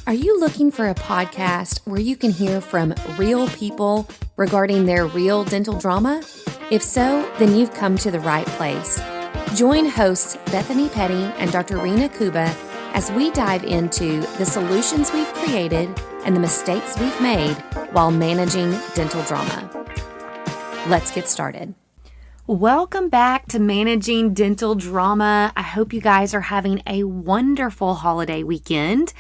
Are you looking for a podcast where you can hear from real people regarding their real dental drama? If so, then you've come to the right place. Join hosts Bethany Petty and Dr. Rena Kuba as we dive into the solutions we've created and the mistakes we've made while managing dental drama. Let's get started. Welcome back to Managing Dental Drama. I hope you guys are having a wonderful holiday weekend.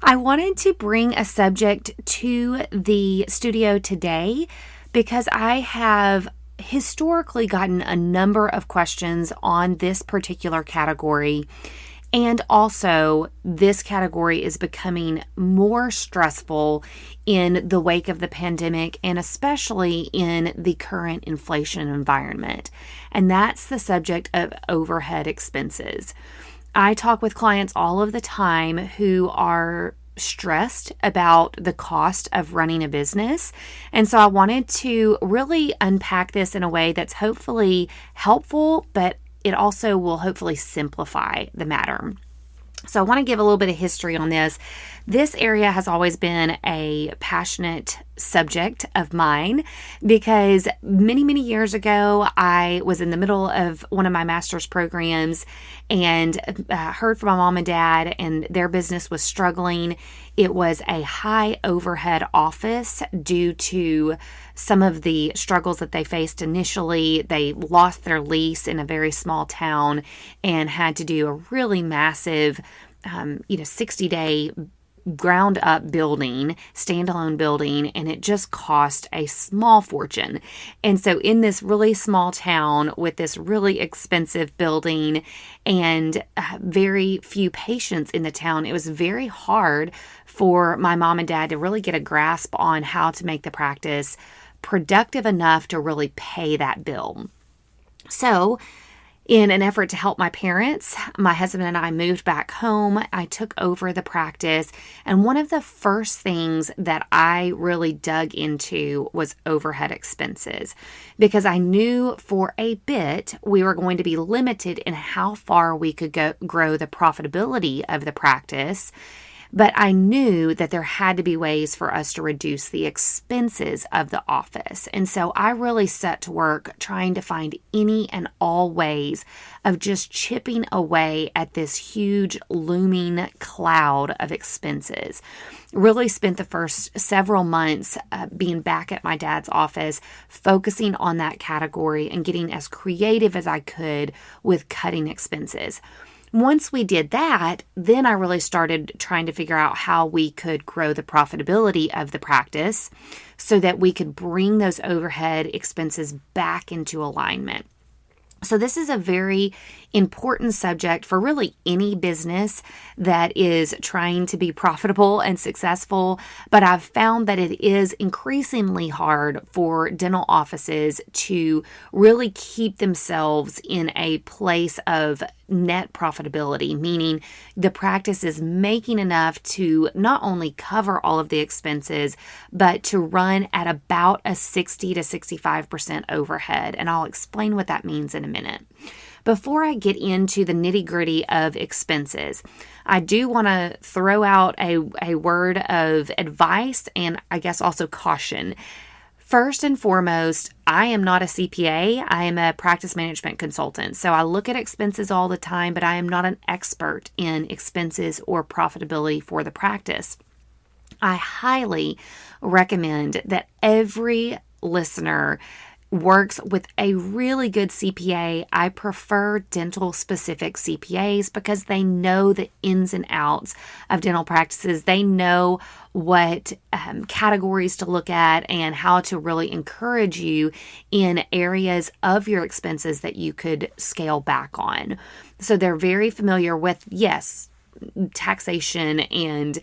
I wanted to bring a subject to the studio today because I have historically gotten a number of questions on this particular category. And also, this category is becoming more stressful in the wake of the pandemic and especially in the current inflation environment. And that's the subject of overhead expenses. I talk with clients all of the time who are stressed about the cost of running a business. And so I wanted to really unpack this in a way that's hopefully helpful, but it also will hopefully simplify the matter. So I want to give a little bit of history on this. This area has always been a passionate subject of mine because many years ago, I was in the middle of one of my master's programs and heard from my mom and dad, and their business was struggling. It was a high overhead office due to some of the struggles that they faced initially. They lost their lease in a very small town and had to do a really massive 60-day ground up building, standalone building, and it just cost a small fortune. And so in this really small town with this really expensive building and very few patients in the town, it was very hard for my mom and dad to really get a grasp on how to make the practice productive enough to really pay that bill. So in an effort to help my parents, my husband and I moved back home. I took over the practice. And one of the first things that I really dug into was overhead expenses, because I knew for a bit we were going to be limited in how far we could grow the profitability of the practice. But I knew that there had to be ways for us to reduce the expenses of the office. And so I really set to work trying to find any and all ways of just chipping away at this huge looming cloud of expenses. Really spent the first several months being back at my dad's office, focusing on that category and getting as creative as I could with cutting expenses. Once we did that, then I really started trying to figure out how we could grow the profitability of the practice so that we could bring those overhead expenses back into alignment. So this is a very important subject for really any business that is trying to be profitable and successful, but I've found that it is increasingly hard for dental offices to really keep themselves in a place of net profitability, meaning the practice is making enough to not only cover all of the expenses, but to run at about a 60 to 65% overhead. And I'll explain what that means in a minute. Before I get into the nitty-gritty of expenses, I do want to throw out a word of advice and I guess also caution. First and foremost, I am not a CPA. I am a practice management consultant. So I look at expenses all the time, but I am not an expert in expenses or profitability for the practice. I highly recommend that every listener works with a really good CPA. I prefer dental specific CPAs because they know the ins and outs of dental practices. They know what categories to look at and how to really encourage you in areas of your expenses that you could scale back on. So they're very familiar with, yes, taxation and,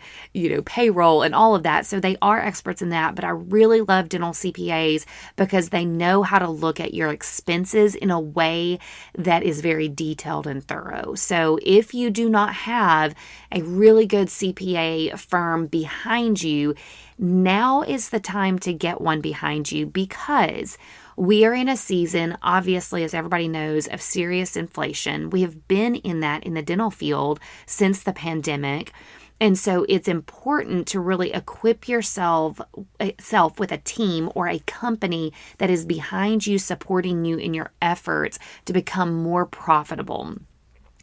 payroll and all of that. So they are experts in that, but I really love dental CPAs because they know how to look at your expenses in a way that is very detailed and thorough. So if you do not have a really good CPA firm behind you, now is the time to get one behind you, because we are in a season, obviously, as everybody knows, of serious inflation. We have been in that in the dental field since the pandemic. And so it's important to really equip yourself with a team or a company that is behind you, supporting you in your efforts to become more profitable.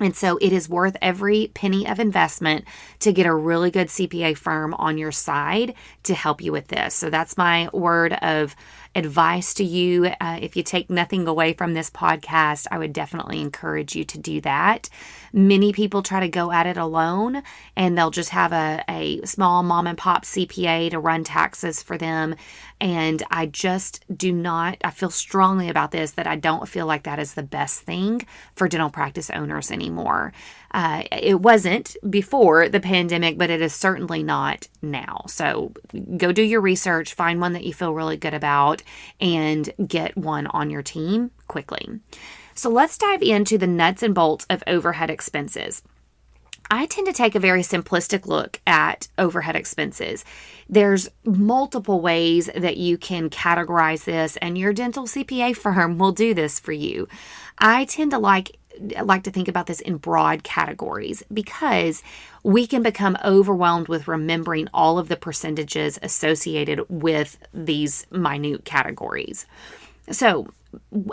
And so it is worth every penny of investment to get a really good CPA firm on your side to help you with this. So that's my word of advice to you. If you take nothing away from this podcast, I would definitely encourage you to do that. Many people try to go at it alone, and they'll just have a small mom and pop CPA to run taxes for them. And I just I feel strongly about this, that I don't feel like that is the best thing for dental practice owners anymore. It wasn't before the pandemic, but it is certainly not now. So go do your research, find one that you feel really good about, and get one on your team quickly. So let's dive into the nuts and bolts of overhead expenses. I tend to take a very simplistic look at overhead expenses. There's multiple ways that you can categorize this, and your dental CPA firm will do this for you. I tend to like to think about this in broad categories, because we can become overwhelmed with remembering all of the percentages associated with these minute categories. So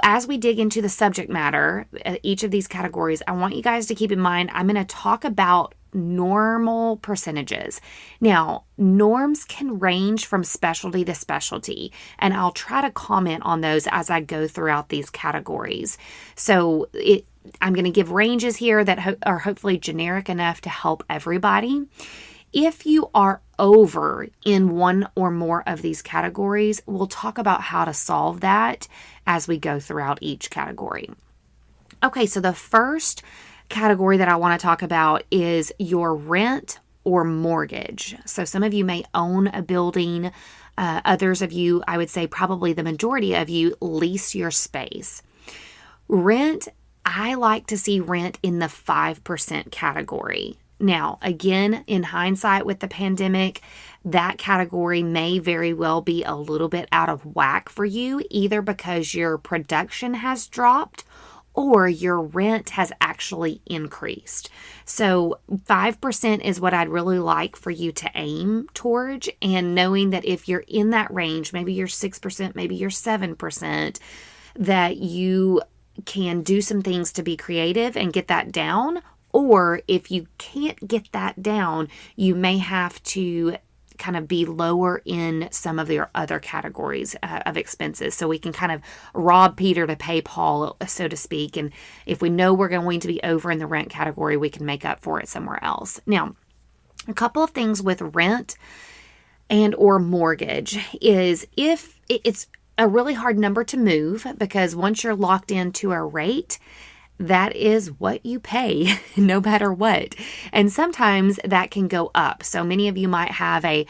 as we dig into the subject matter, each of these categories, I want you guys to keep in mind, I'm going to talk about normal percentages. Now, norms can range from specialty to specialty, and I'll try to comment on those as I go throughout these categories. So I'm going to give ranges here that are hopefully generic enough to help everybody. If you are over in one or more of these categories, we'll talk about how to solve that as we go throughout each category. Okay, so the first category that I want to talk about is your rent or mortgage. So some of you may own a building. Others of you, I would say probably the majority of you, lease your space. Rent, I like to see rent in the 5% category. Now, again, in hindsight with the pandemic, that category may very well be a little bit out of whack for you, either because your production has dropped or your rent has actually increased. So 5% is what I'd really like for you to aim towards, and knowing that if you're in that range, maybe you're 6%, maybe you're 7%, that you can do some things to be creative and get that down. Or if you can't get that down, you may have to kind of be lower in some of your other categories of expenses. So we can kind of rob Peter to pay Paul, so to speak. And if we know we're going to be over in the rent category, we can make up for it somewhere else. Now, a couple of things with rent and or mortgage is, if it's a really hard number to move, because once you're locked into a rate, that is what you pay no matter what. And sometimes that can go up. So many of you might have a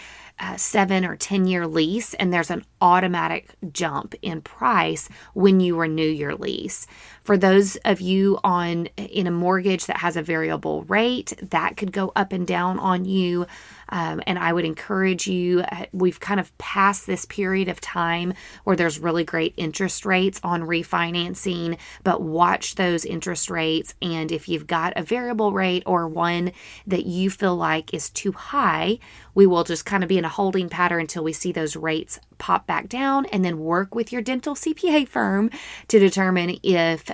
7 or 10 year lease, and there's an automatic jump in price when you renew your lease. For those of you in a mortgage that has a variable rate, that could go up and down on you. And I would encourage you, we've kind of passed this period of time where there's really great interest rates on refinancing, but watch those interest rates. And if you've got a variable rate or one that you feel like is too high, we will just kind of be in a holding pattern until we see those rates pop back down, and then work with your dental CPA firm to determine if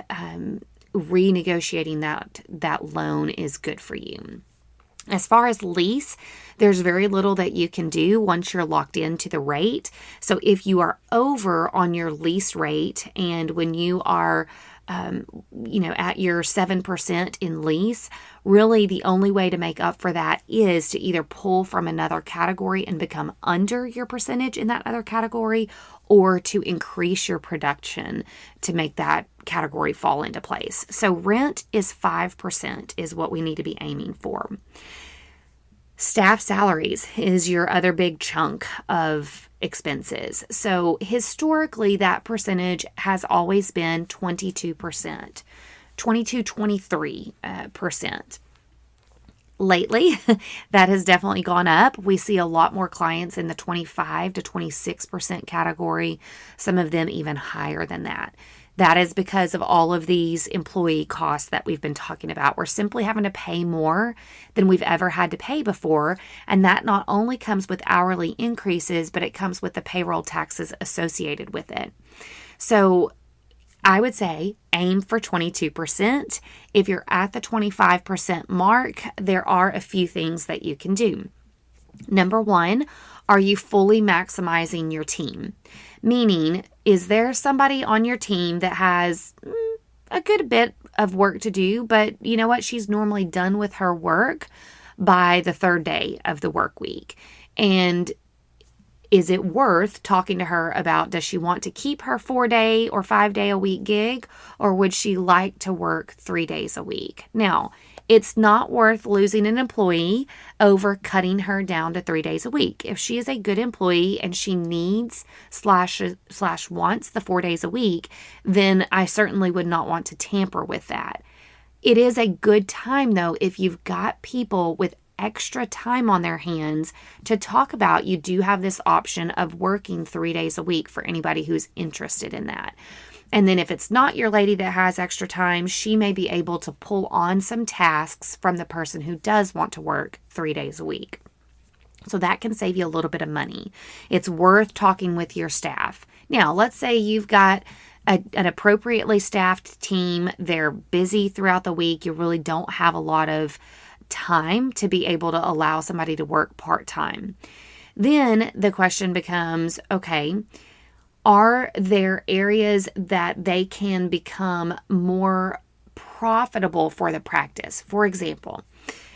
renegotiating that loan is good for you. As far as lease, there's very little that you can do once you're locked into the rate. So if you are over on your lease rate, and when you are at your 7% in lease, really the only way to make up for that is to either pull from another category and become under your percentage in that other category, or to increase your production to make that category fall into place. So rent is 5% is what we need to be aiming for. Staff salaries is your other big chunk of expenses. So historically, that percentage has always been 22%, 23%. Lately, that has definitely gone up. We see a lot more clients in the 25 to 26% category, some of them even higher than that. That is because of all of these employee costs that we've been talking about. We're simply having to pay more than we've ever had to pay before. And that not only comes with hourly increases, but it comes with the payroll taxes associated with it. So I would say aim for 22%. If you're at the 25% mark, there are a few things that you can do. Number one, are you fully maximizing your team? Meaning, is there somebody on your team that has a good bit of work to do, but you know what? She's normally done with her work by the third day of the work week. And is it worth talking to her about, does she want to keep her 4-day or 5-day a week gig, or would she like to work 3 days a week? Now, it's not worth losing an employee over cutting her down to 3 days a week. If she is a good employee and she needs / wants the 4 days a week, then I certainly would not want to tamper with that. It is a good time, though, if you've got people with extra time on their hands to talk about. You do have this option of working 3 days a week for anybody who's interested in that. And then if it's not your lady that has extra time, she may be able to pull on some tasks from the person who does want to work 3 days a week. So that can save you a little bit of money. It's worth talking with your staff. Now, let's say you've got an appropriately staffed team. They're busy throughout the week. You really don't have a lot of time to be able to allow somebody to work part-time. Then the question becomes, okay, are there areas that they can become more profitable for the practice? For example,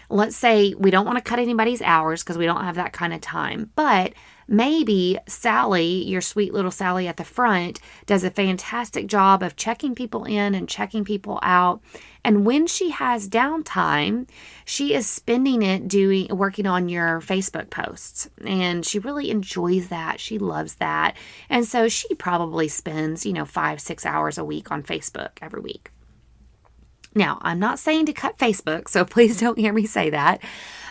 let's say we don't want to cut anybody's hours because we don't have that kind of time, but maybe Sally, your sweet little Sally at the front, does a fantastic job of checking people in and checking people out. And when she has downtime, she is spending it working on your Facebook posts. And she really enjoys that. She loves that. And so she probably spends, 5-6 hours a week on Facebook every week. Now, I'm not saying to cut Facebook, so please don't hear me say that.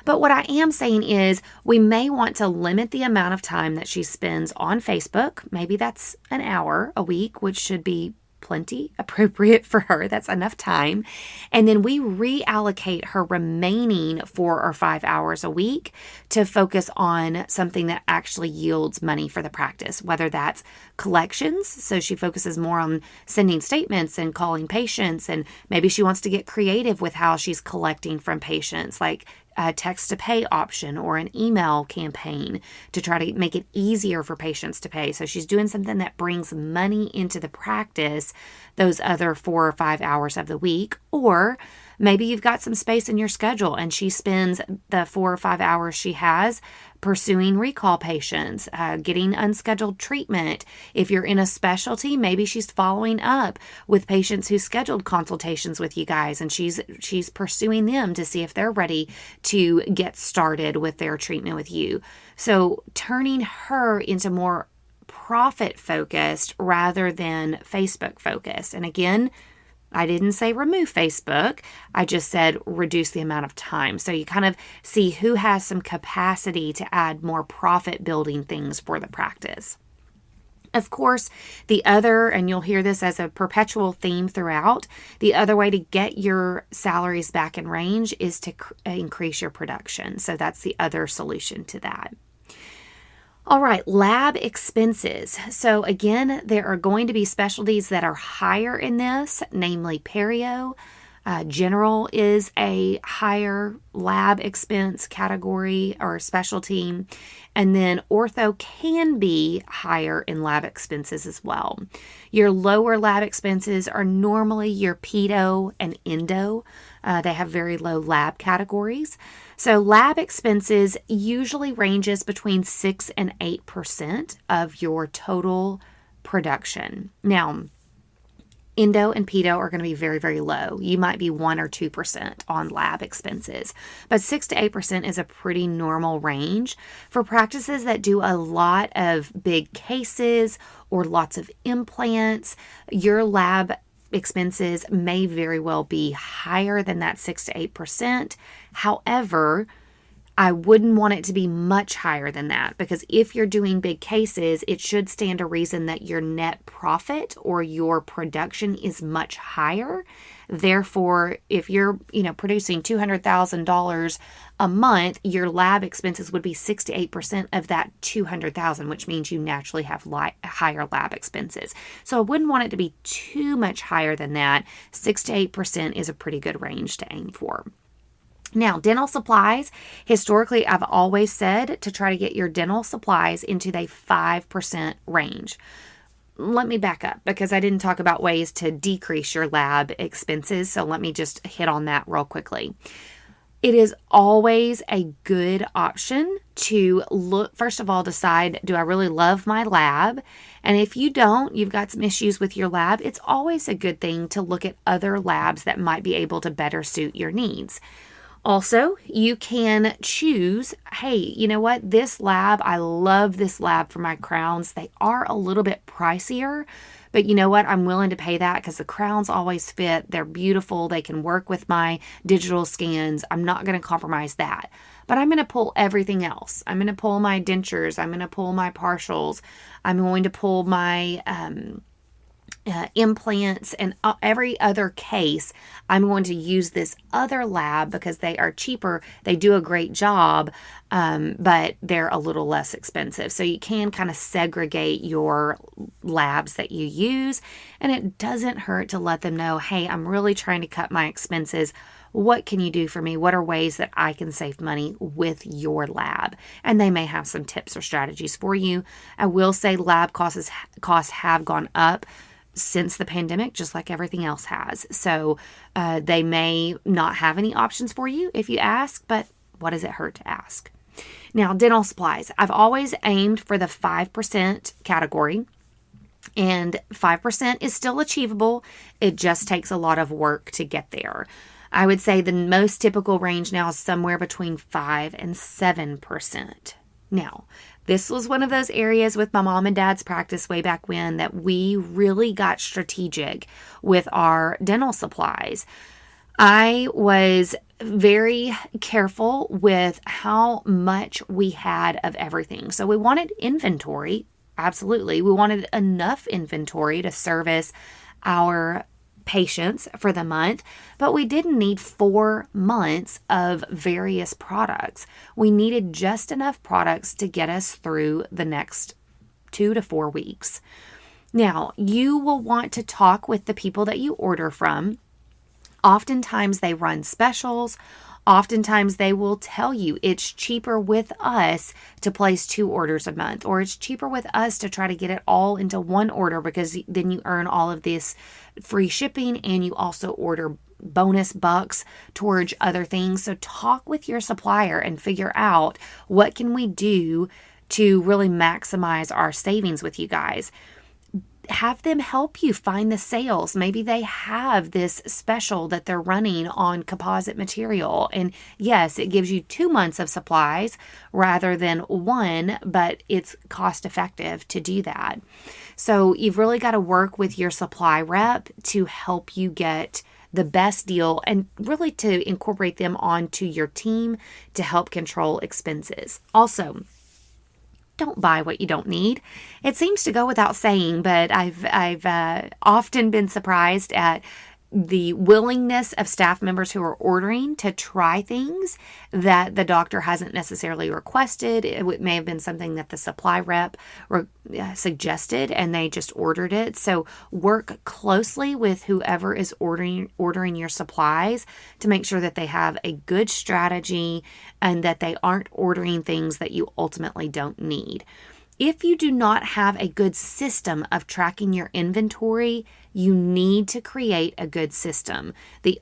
But what I am saying is we may want to limit the amount of time that she spends on Facebook. Maybe that's an hour a week, which should be plenty appropriate for her. That's enough time. And then we reallocate her remaining 4 or 5 hours a week to focus on something that actually yields money for the practice, whether that's collections. So she focuses more on sending statements and calling patients. And maybe she wants to get creative with how she's collecting from patients, like a text to pay option or an email campaign to try to make it easier for patients to pay. So she's doing something that brings money into the practice those other 4 or 5 hours of the week. Or maybe you've got some space in your schedule and she spends the 4 or 5 hours she has pursuing recall patients, getting unscheduled treatment. If you're in a specialty, maybe she's following up with patients who scheduled consultations with you guys, and she's pursuing them to see if they're ready to get started with their treatment with you. So turning her into more profit focused rather than Facebook focused. And again, I didn't say remove Facebook. I just said reduce the amount of time. So you kind of see who has some capacity to add more profit building things for the practice. Of course, the other, and you'll hear this as a perpetual theme throughout, the other way to get your salaries back in range is to increase your production. So that's the other solution to that. All right, lab expenses. So again, there are going to be specialties that are higher in this, namely perio. General is a higher lab expense category or specialty. And then ortho can be higher in lab expenses as well. Your lower lab expenses are normally your pedo and endo. They have very low lab categories. So lab expenses usually ranges between 6 and 8% of your total production. Now, endo and pedo are going to be very, very low. You might be 1 or 2% on lab expenses, but 6 to 8% is a pretty normal range for practices that do a lot of big cases or lots of implants. Your lab expenses may very well be higher than that 6 to 8%. However, I wouldn't want it to be much higher than that, because if you're doing big cases, it should stand to reason that your net profit or your production is much higher. Therefore, if you're, producing $200,000 a month, your lab expenses would be 6 to 8% of that $200,000, which means you naturally have higher lab expenses. So I wouldn't want it to be too much higher than that. 6 to 8% is a pretty good range to aim for. Now, dental supplies, historically, I've always said to try to get your dental supplies into the 5% range. Let me back up, because I didn't talk about ways to decrease your lab expenses. So let me just hit on that real quickly. It is always a good option to look, first of all, decide, do I really love my lab? And if you don't, you've got some issues with your lab, it's always a good thing to look at other labs that might be able to better suit your needs. Also, you can choose, hey, you know what? This lab, I love this lab for my crowns. They are a little bit pricier, but you know what? I'm willing to pay that because the crowns always fit. They're beautiful. They can work with my digital scans. I'm not going to compromise that. But I'm going to pull everything else. I'm going to pull my dentures. I'm going to pull my partials. I'm going to pull my implants, and every other case. I'm going to use this other lab because they are cheaper. They do a great job, but they're a little less expensive. So you can kind of segregate your labs that you use, and it doesn't hurt to let them know, hey, I'm really trying to cut my expenses. What can you do for me? What are ways that I can save money with your lab? And they may have some tips or strategies for you. I will say lab costs have gone up since the pandemic, just like everything else has. So they may not have any options for you if you ask, but what does it hurt to ask? Now, dental supplies. I've always aimed for the 5% category, and 5% is still achievable. It just takes a lot of work to get there. I would say the most typical range now is somewhere between 5 and 7%. Now, this was one of those areas with my mom and dad's practice way back when that we really got strategic with our dental supplies. I was very careful with how much we had of everything. So we wanted inventory. Absolutely. We wanted enough inventory to service our patients for the month, but we didn't need 4 months of various products. We needed just enough products to get us through the next 2 to 4 weeks. Now, you will want to talk with the people that you order from. Oftentimes they run specials. Oftentimes they will tell you it's cheaper with us to place 2 orders a month, or it's cheaper with us to try to get it all into one order because then you earn all of this free shipping and you also order bonus bucks towards other things. So talk with your supplier and figure out what can we do to really maximize our savings with you guys. Have them help you find the sales. Maybe they have this special that they're running on composite material. And yes, it gives you 2 months of supplies rather than 1, but it's cost effective to do that. So you've really got to work with your supply rep to help you get the best deal and really to incorporate them onto your team to help control expenses. Also, don't buy what you don't need. It seems to go without saying, but I've often been surprised at the willingness of staff members who are ordering to try things that the doctor hasn't necessarily requested. It may have been something that the supply rep suggested and they just ordered it. So work closely with whoever is ordering your supplies to make sure that they have a good strategy and that they aren't ordering things that you ultimately don't need. If you do not have a good system of tracking your inventory, you need to create a good system. The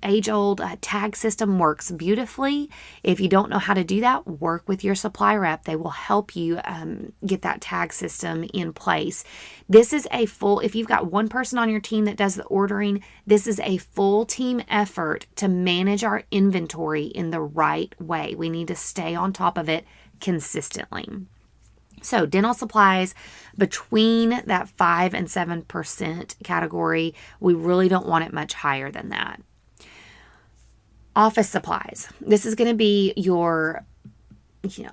age-old tag system works beautifully. If you don't know how to do that, work with your supply rep. They will help you get that tag system in place. This is if you've got one person on your team that does the ordering, this is a full team effort to manage our inventory in the right way. We need to stay on top of it consistently. So dental supplies between that 5 and 7% category, we really don't want it much higher than that. Office supplies. This is going to be your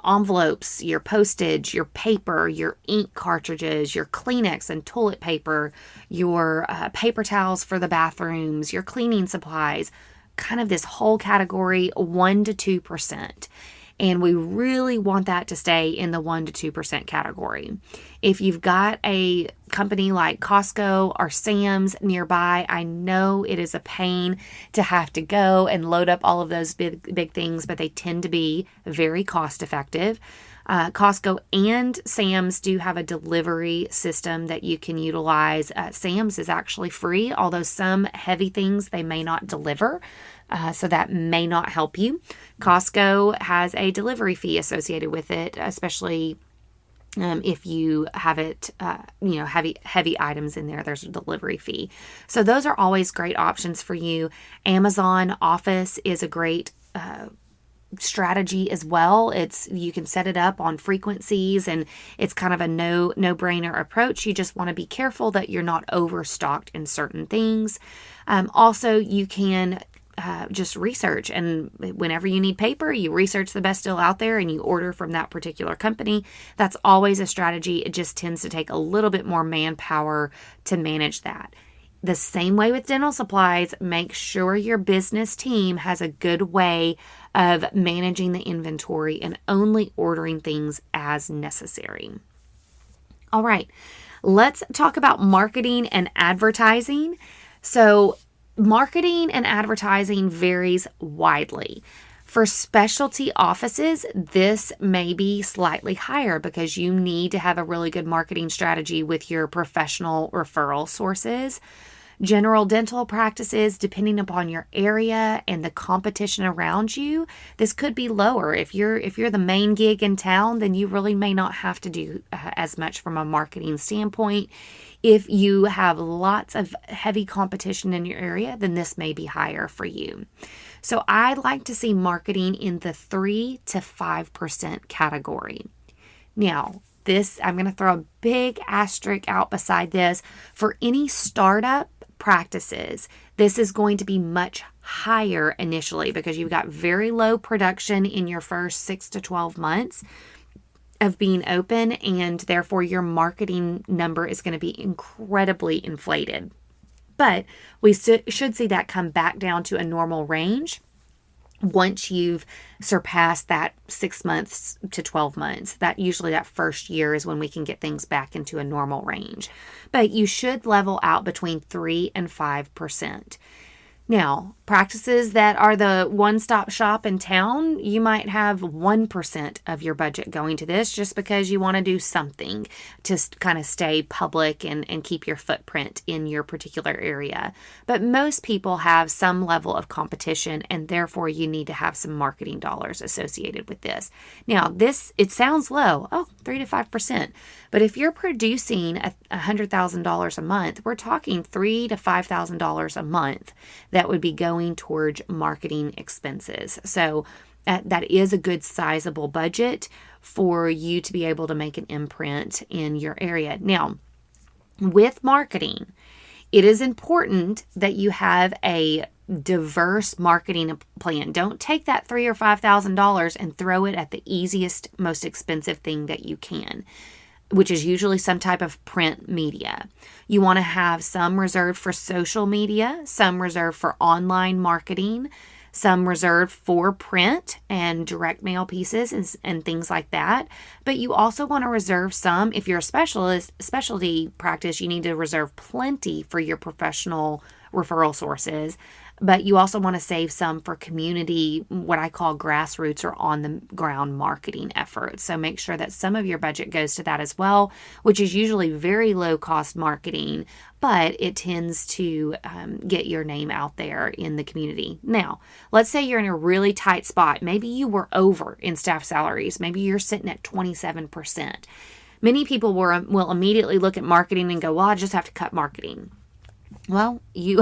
envelopes, your postage, your paper, your ink cartridges, your Kleenex and toilet paper, your paper towels for the bathrooms, your cleaning supplies, kind of this whole category, 1 to 2%. And we really want that to stay in the 1 to 2% category. If you've got a company like Costco or Sam's nearby, I know it is a pain to have to go and load up all of those big things, but they tend to be very cost effective. Costco and Sam's do have a delivery system that you can utilize. Sam's is actually free, although some heavy things they may not deliver. So that may not help you. Costco has a delivery fee associated with it, especially if you have it, heavy items in there, there's a delivery fee. So those are always great options for you. Amazon Office is a great strategy as well. You can set it up on frequencies, and it's kind of a no-brainer approach. You just want to be careful that you're not overstocked in certain things. Also, you can just research, and whenever you need paper, you research the best deal out there and you order from that particular company. That's always a strategy. It just tends to take a little bit more manpower to manage that. The same way with dental supplies, make sure your business team has a good way of managing the inventory and only ordering things as necessary. All right, let's talk about marketing and advertising. So marketing and advertising varies widely. For specialty offices, this may be slightly higher because you need to have a really good marketing strategy with your professional referral sources. General dental practices, depending upon your area and the competition around you, this could be lower. If you're the main gig in town, then you really may not have to do as much from a marketing standpoint. If you have lots of heavy competition in your area, then this may be higher for you. So I'd like to see marketing in the 3 to 5% category. Now, I'm going to throw a big asterisk out beside this. For any startup practices, this is going to be much higher initially because you've got very low production in your first 6 to 12 months of being open, and therefore your marketing number is going to be incredibly inflated. But we should see that come back down to a normal range once you've surpassed that 6 months to 12 months. That usually that first year is when we can get things back into a normal range. But you should level out between 3 and 5%. Now, practices that are the one-stop shop in town, you might have 1% of your budget going to this just because you want to do something to kind of stay public and keep your footprint in your particular area. But most people have some level of competition, and therefore you need to have some marketing dollars associated with this. Now, it sounds low, 3 to 5%. But if you're producing $100,000 a month, we're talking $3,000 to $5,000 a month that would be going towards marketing expenses. So that is a good sizable budget for you to be able to make an imprint in your area. Now, with marketing, it is important that you have a diverse marketing plan. Don't take that $3,000 or $5,000 and throw it at the easiest, most expensive thing that you can, which is usually some type of print media. You want to have some reserved for social media, some reserved for online marketing, some reserved for print and direct mail pieces and things like that. But you also want to reserve some, if you're a specialty practice, you need to reserve plenty for your professional referral sources. But you also want to save some for community, what I call grassroots or on the ground marketing efforts. So make sure that some of your budget goes to that as well, which is usually very low cost marketing, but it tends to get your name out there in the community. Now, let's say you're in a really tight spot. Maybe you were over in staff salaries. Maybe you're sitting at 27%. Many people will immediately look at marketing and go, well, I just have to cut marketing. Well, you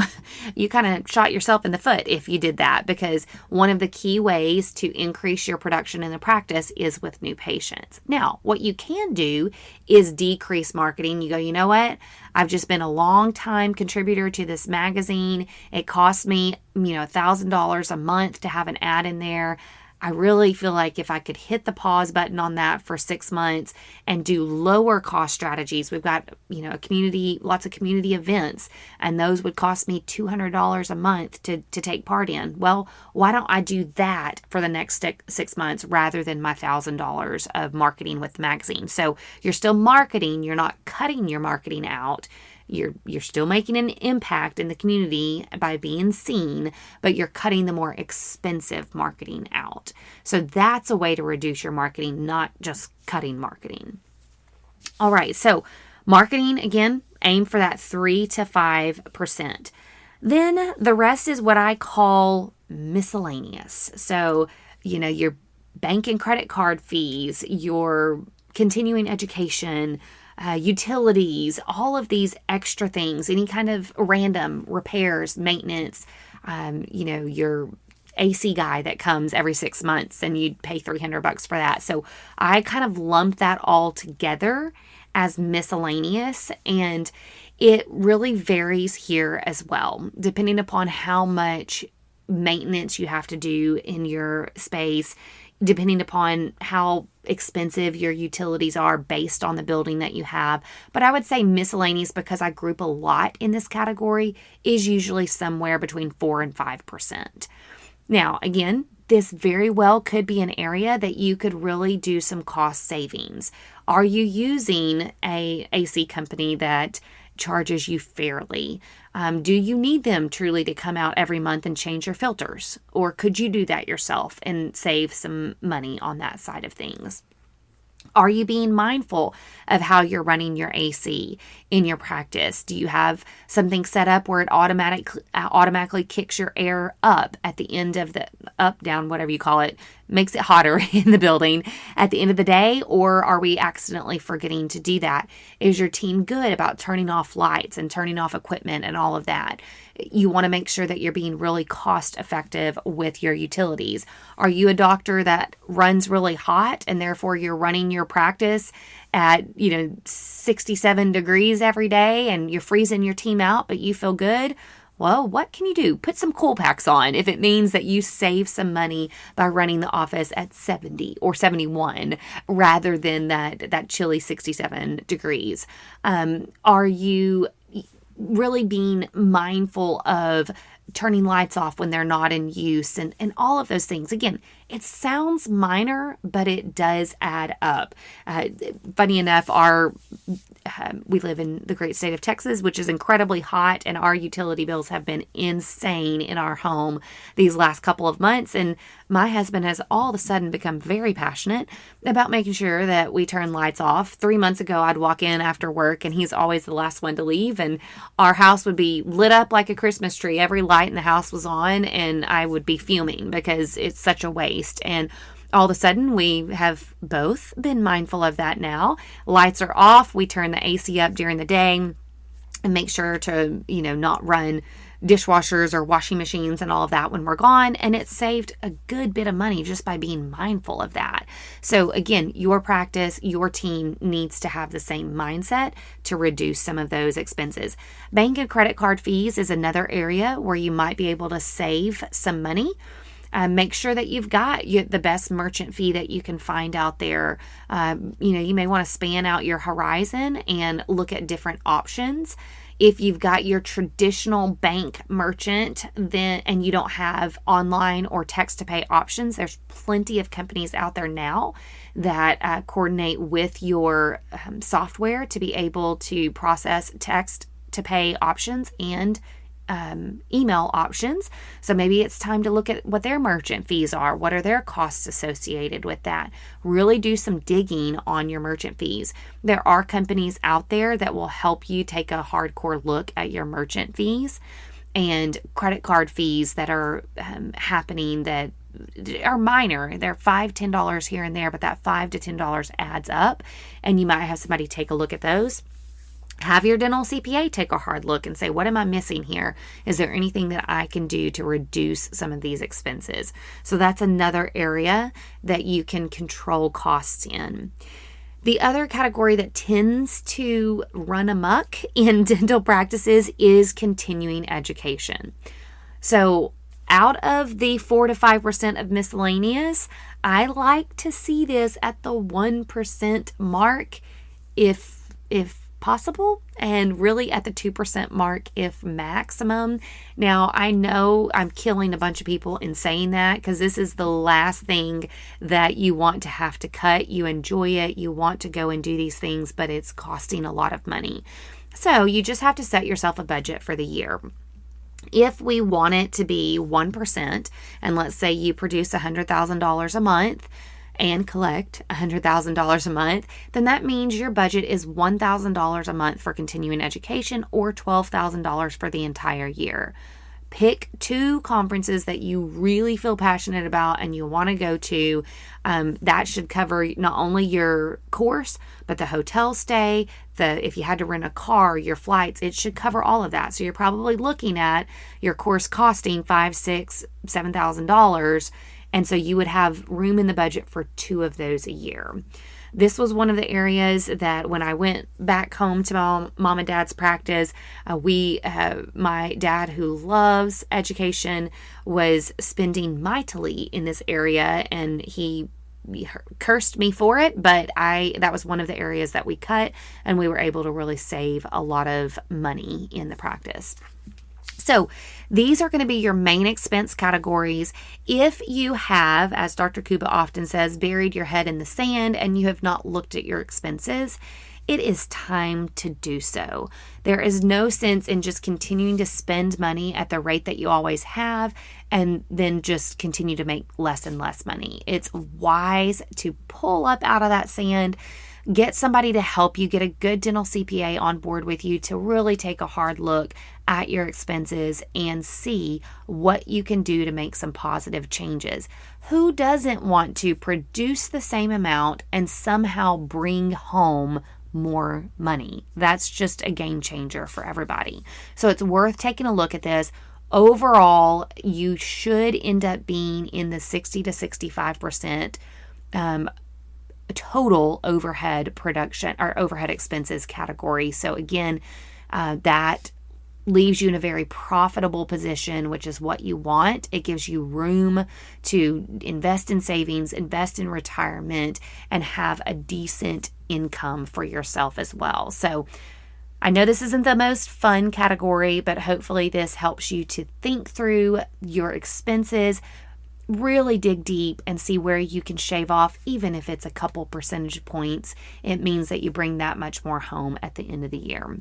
kind of shot yourself in the foot if you did that, because one of the key ways to increase your production in the practice is with new patients. Now, what you can do is decrease marketing. You go, you know what? I've just been a long time contributor to this magazine. It costs me, $1,000 a month to have an ad in there. I really feel like if I could hit the pause button on that for 6 months and do lower cost strategies, we've got, a community, lots of community events, and those would cost me $200 a month to take part in. Well, why don't I do that for the next 6 months rather than my $1,000 of marketing with the magazine? So you're still marketing, you're not cutting your marketing out. You're still making an impact in the community by being seen, but you're cutting the more expensive marketing out. So that's a way to reduce your marketing, not just cutting marketing. All right, so marketing, again, aim for that 3 to 5%. Then the rest is what I call miscellaneous. So, your bank and credit card fees, your continuing education, utilities, all of these extra things, any kind of random repairs, maintenance, your AC guy that comes every 6 months and you'd pay $300 for that. So I kind of lump that all together as miscellaneous, and it really varies here as well, depending upon how much maintenance you have to do in your space, depending upon how expensive your utilities are based on the building that you have. But I would say miscellaneous, because I group a lot in this category, is usually somewhere between 4 and 5%. Now, again, this very well could be an area that you could really do some cost savings. Are you using a AC company that charges you fairly? Do you need them truly to come out every month and change your filters? Or could you do that yourself and save some money on that side of things? Are you being mindful of how you're running your AC in your practice? Do you have something set up where it automatically kicks your air up at the end of the up, down, whatever you call it, makes it hotter in the building at the end of the day? Or are we accidentally forgetting to do that? Is your team good about turning off lights and turning off equipment and all of that? You want to make sure that you're being really cost effective with your utilities. Are you a doctor that runs really hot and therefore you're running your practice at 67 degrees every day and you're freezing your team out, but you feel good? Well, what can you do? Put some cool packs on if it means that you save some money by running the office at 70 or 71 rather than that chilly 67 degrees. Are you really being mindful of turning lights off when they're not in use and all of those things? Again, it sounds minor, but it does add up. Funny enough, we live in the great state of Texas, which is incredibly hot, and our utility bills have been insane in our home these last couple of months. And my husband has all of a sudden become very passionate about making sure that we turn lights off. 3 months ago, I'd walk in after work and he's always the last one to leave, and our house would be lit up like a Christmas tree. Every light in the house was on, and I would be fuming because it's such a waste. And all of a sudden, we have both been mindful of that now. Lights are off. We turn the AC up during the day and make sure to, not run dishwashers or washing machines and all of that when we're gone. And it saved a good bit of money just by being mindful of that. So again, your practice, your team needs to have the same mindset to reduce some of those expenses. Bank and credit card fees is another area where you might be able to save some money. Make sure that you've got the best merchant fee that you can find out there. You may want to span out your horizon and look at different options. If you've got your traditional bank merchant and you don't have online or text to pay options, there's plenty of companies out there now that coordinate with your software to be able to process text to pay options and email options. So maybe it's time to look at what their merchant fees are. What are their costs associated with that? Really do some digging on your merchant fees. There are companies out there that will help you take a hardcore look at your merchant fees and credit card fees that are happening that are minor. They're $5, $10 here and there, but that $5 to $10 adds up, and you might have somebody take a look at those. Have your dental CPA take a hard look and say, what am I missing here? Is there anything that I can do to reduce some of these expenses? So that's another area that you can control costs in. The other category that tends to run amok in dental practices is continuing education. So out of the 4 to 5% of miscellaneous, I like to see this at the 1% mark if possible, and really at the 2% mark if maximum. Now, I know I'm killing a bunch of people in saying that, because this is the last thing that you want to have to cut. You enjoy it, you want to go and do these things, but it's costing a lot of money. So you just have to set yourself a budget for the year. If we want it to be 1%, and let's say you produce $100,000 a month and collect $100,000 a month, then that means your budget is $1,000 a month for continuing education, or $12,000 for the entire year. Pick 2 conferences that you really feel passionate about and you want to go to. That should cover not only your course, but the hotel stay, if you had to rent a car, your flights. It should cover all of that. So you're probably looking at your course costing $5,000, $6,000, $7,000. And so you would have room in the budget for 2 of those a year. This was one of the areas that when I went back home to my mom and dad's practice, my dad, who loves education, was spending mightily in this area, and he cursed me for it, but that was one of the areas that we cut, and we were able to really save a lot of money in the practice. So these are going to be your main expense categories. If you have, as Dr. Kuba often says, buried your head in the sand and you have not looked at your expenses, it is time to do so. There is no sense in just continuing to spend money at the rate that you always have and then just continue to make less and less money. It's wise to pull up out of that sand, get somebody to help you, get a good dental CPA on board with you to really take a hard look at your expenses and see what you can do to make some positive changes. Who doesn't want to produce the same amount and somehow bring home more money? That's just a game changer for everybody. So it's worth taking a look at this. Overall, you should end up being in the 60 to 65% total overhead production or overhead expenses category. So again, that leaves you in a very profitable position, which is what you want. It gives you room to invest in savings, invest in retirement, and have a decent income for yourself as well. So I know this isn't the most fun category, but hopefully this helps you to think through your expenses, really dig deep and see where you can shave off, even if it's a couple percentage points. It means that you bring that much more home at the end of the year.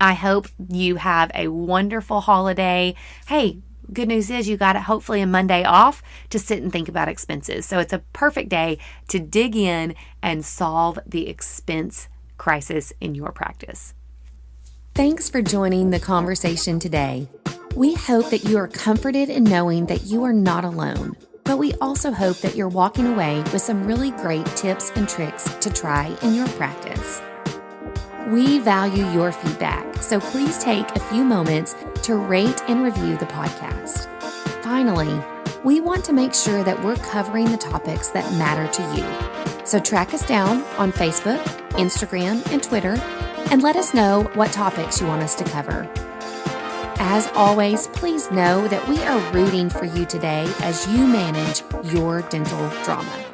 I hope you have a wonderful holiday. Hey, good news is you got hopefully a Monday off to sit and think about expenses. So it's a perfect day to dig in and solve the expense crisis in your practice. Thanks for joining the conversation today. We hope that you are comforted in knowing that you are not alone, but we also hope that you're walking away with some really great tips and tricks to try in your practice. We value your feedback, so please take a few moments to rate and review the podcast. Finally, we want to make sure that we're covering the topics that matter to you. So track us down on Facebook, Instagram, and Twitter, and let us know what topics you want us to cover. As always, please know that we are rooting for you today as you manage your dental drama.